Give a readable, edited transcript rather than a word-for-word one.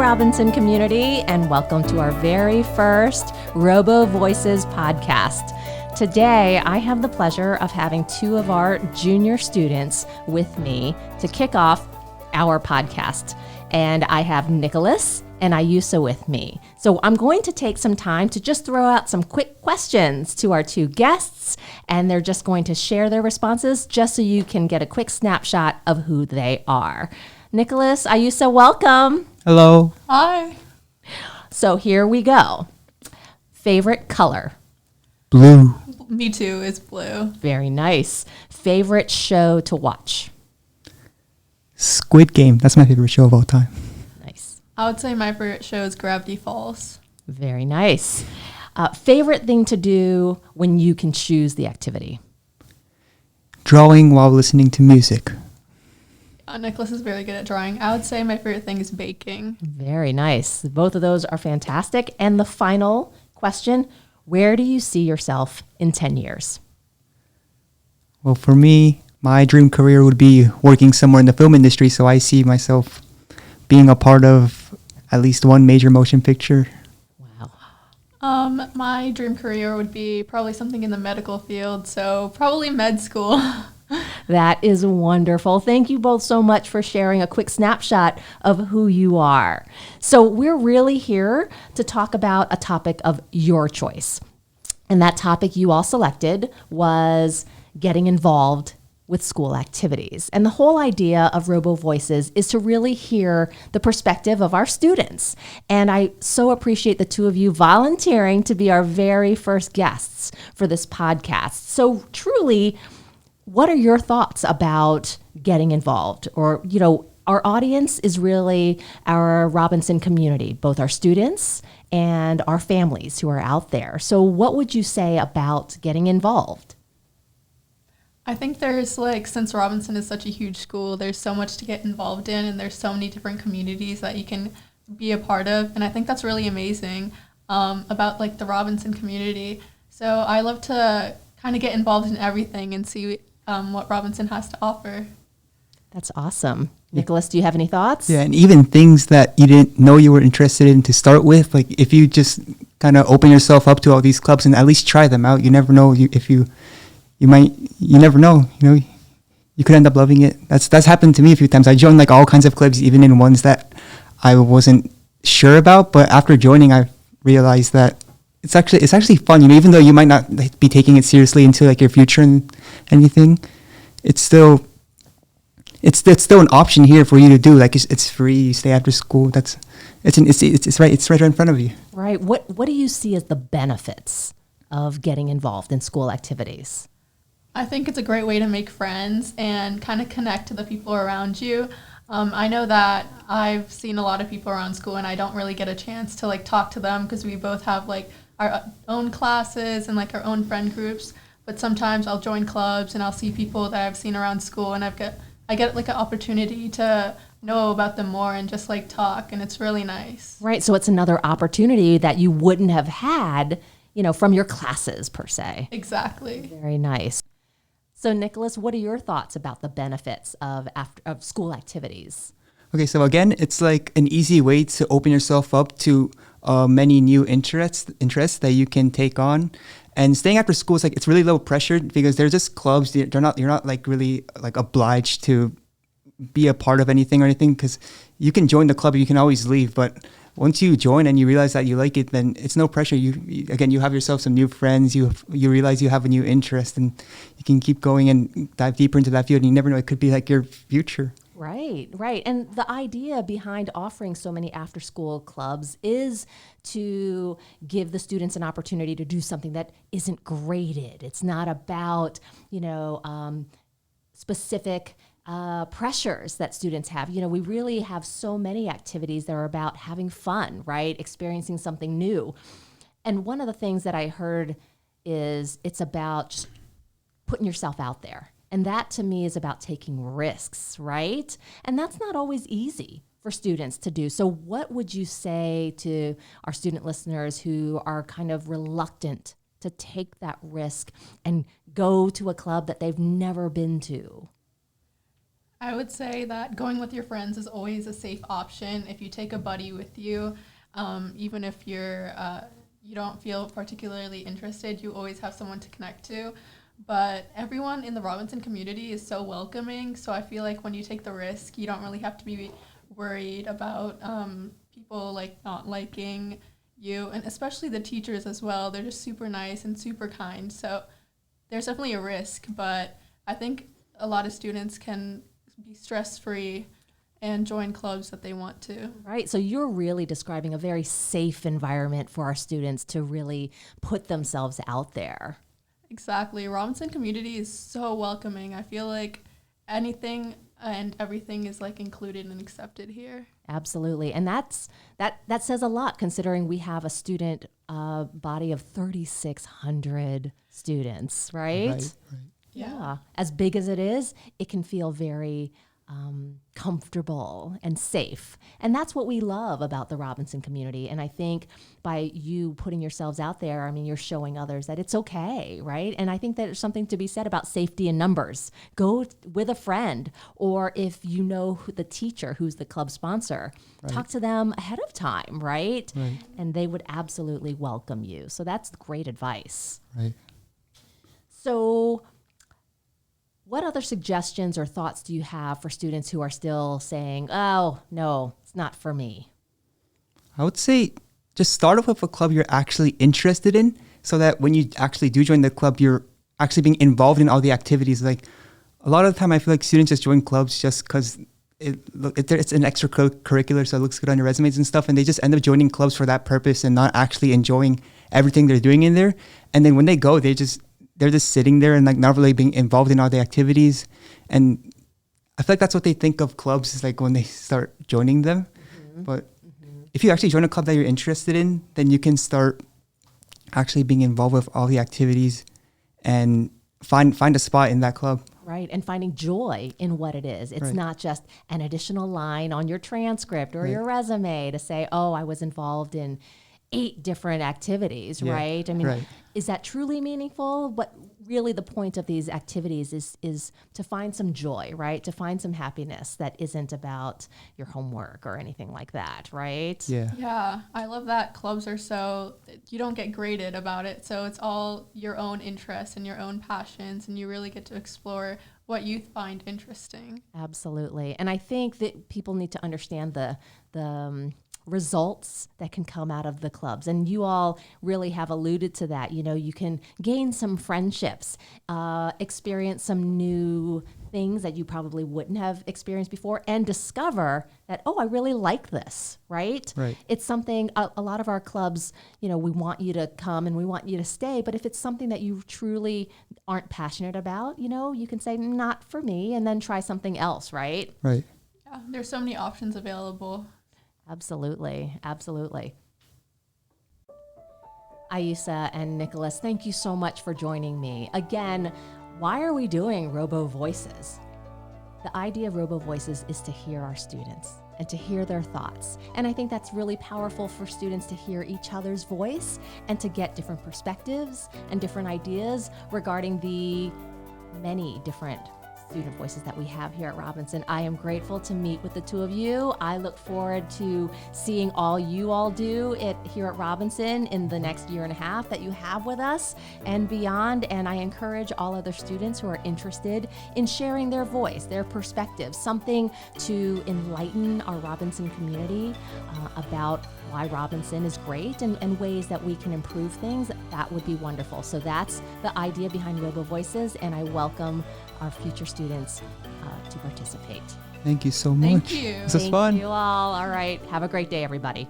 Robinson community, and welcome to our very first RoboVoices podcast. Today, I have the pleasure of having two of our junior students with me to kick off our podcast. And I have Nicholas and Ayusa with me. So I'm going to take some time to just throw out some quick questions to our two guests, and they're just going to share their responses just so you can get a quick snapshot of who they are. Nicholas, Ayusa, welcome. Hello. Hi. So here we go. Favorite color? Blue. Me too, it's blue. Very nice. Favorite show to watch? Squid Game. That's my favorite show of all time. Nice. I would say my favorite show is Gravity Falls. Very nice. Favorite thing to do when you can choose the activity? Drawing while listening to music. Nicholas is very good at drawing. I would say my favorite thing is baking. Very nice. Both of those are fantastic. And the final question, where do you see yourself in 10 years? Well, for me, my dream career would be working somewhere in the film industry, so I see myself being a part of at least one major motion picture. Wow. My dream career would be probably something in the medical field, so probably med school. That is wonderful. Thank you both so much for sharing a quick snapshot of who you are. So we're really here to talk about a topic of your choice. And that topic you all selected was getting involved with school activities. And the whole idea of RoboVoices is to really hear the perspective of our students. And I so appreciate the two of you volunteering to be our very first guests for this podcast. So truly, what are your thoughts about getting involved? Or, you know, our audience is really our Robinson community, both our students and our families who are out there. So what would you say about getting involved? I think there's since Robinson is such a huge school, there's so much to get involved in, and there's so many different communities that you can be a part of. And I think that's really amazing about the Robinson community. So I love to kind of get involved in everything and see what Robinson has to offer. That's awesome. Nicholas, do you have any thoughts? Yeah, and even things that you didn't know you were interested in to start with, like if you just kind of open yourself up to all these clubs and at least try them out, you never know you never know, you could end up loving it. That's happened to me a few times. I joined all kinds of clubs, even in ones that I wasn't sure about, but after joining, I realized that it's actually fun, even though you might not be taking it seriously into your future and anything. It's still an option here for you to do. It's free. You stay after school. It's right in front of you. Right. What do you see as the benefits of getting involved in school activities? I think it's a great way to make friends and kind of connect to the people around you. I know that I've seen a lot of people around school and I don't really get a chance to talk to them because we both have our own classes and our own friend groups. But sometimes I'll join clubs and I'll see people that I've seen around school, and I get an opportunity to know about them more and just talk, and it's really nice. Right. So it's another opportunity that you wouldn't have had, from your classes per se. Exactly. Very nice. So Nicholas, what are your thoughts about the benefits of school activities? Okay, so again, it's an easy way to open yourself up to many new interests that you can take on. And staying after school is it's really low pressure because they're just clubs. You're not really obliged to be a part of anything or anything, because you can join the club, you can always leave. But once you join and you realize that you like it, then it's no pressure. You have yourself some new friends. You realize you have a new interest, and you can keep going and dive deeper into that field. And you never know, it could be your future. Right. And the idea behind offering so many after-school clubs is to give the students an opportunity to do something that isn't graded. It's not about, specific pressures that students have. We really have so many activities that are about having fun, right? Experiencing something new. And one of the things that I heard is it's about just putting yourself out there. And that to me is about taking risks, right? And that's not always easy for students to do. So what would you say to our student listeners who are kind of reluctant to take that risk and go to a club that they've never been to? I would say that going with your friends is always a safe option. If you take a buddy with you, even if you don't feel particularly interested, you always have someone to connect to. But everyone in the Robinson community is so welcoming, so I feel like when you take the risk, you don't really have to be worried about people like not liking you, and especially the teachers as well. They're just super nice and super kind. So there's definitely a risk, but I think a lot of students can be stress-free and join clubs that they want to. Right. So you're really describing a very safe environment for our students to really put themselves out there. Exactly. Robinson community is so welcoming. I feel like anything and everything is like included and accepted here. Absolutely. And that says a lot considering we have a student body of 3,600 students, right? Right. Yeah. As big as it is, it can feel very comfortable and safe. And that's what we love about the Robinson community. And I think by you putting yourselves out there, I mean, you're showing others that it's okay, right? And I think that there's something to be said about safety in numbers. Go with a friend, or if you know the teacher who's the club sponsor, talk to them ahead of time, right? And they would absolutely welcome you. So that's great advice. Right. So what other suggestions or thoughts do you have for students who are still saying, oh, no, it's not for me? I would say just start off with a club you're actually interested in, so that when you actually do join the club, you're actually being involved in all the activities. Like a lot of the time, I feel like students just join clubs just because it's an extracurricular, so it looks good on your resumes and stuff, and they just end up joining clubs for that purpose and not actually enjoying everything they're doing in there. And then when they go, they're just sitting there and like not really being involved in all the activities. And I feel like that's what they think of clubs, is like when they start joining them. But if you actually join a club that you're interested in, then you can start actually being involved with all the activities and find a spot in that club. Right, and finding joy in what it is. It's not just an additional line on your transcript or your resume to say, oh, I was involved in 8 different activities, right? I mean, is that truly meaningful? But really the point of these activities is to find some joy, right? To find some happiness that isn't about your homework or anything like that, right? Yeah, I love that clubs are so, you don't get graded about it. So it's all your own interests and your own passions, and you really get to explore what you find interesting. Absolutely. And I think that people need to understand the results that can come out of the clubs. And you all really have alluded to that. You know, you can gain some friendships, experience some new things that you probably wouldn't have experienced before, and discover that, oh, I really like this, right? It's something, a lot of our clubs, you know, we want you to come and we want you to stay, but if it's something that you truly aren't passionate about, you know, you can say, not for me, and then try something else, right? Right. Yeah, there's so many options available. Absolutely. Absolutely. Aisa and Nicholas, thank you so much for joining me. Again, why are we doing RoboVoices? The idea of RoboVoices is to hear our students and to hear their thoughts. And I think that's really powerful for students to hear each other's voice and to get different perspectives and different ideas regarding the many different student voices that we have here at Robinson. I am grateful to meet with the two of you. I look forward to seeing all you all do here at Robinson in the next year and a half that you have with us and beyond. And I encourage all other students who are interested in sharing their voice, their perspective, something to enlighten our Robinson community about why Robinson is great and ways that we can improve things. That would be wonderful. So that's the idea behind RoboVoices, and I welcome our future students to participate. Thank you so much. Thank you. This was fun. Thank you all. All right. Have a great day, everybody.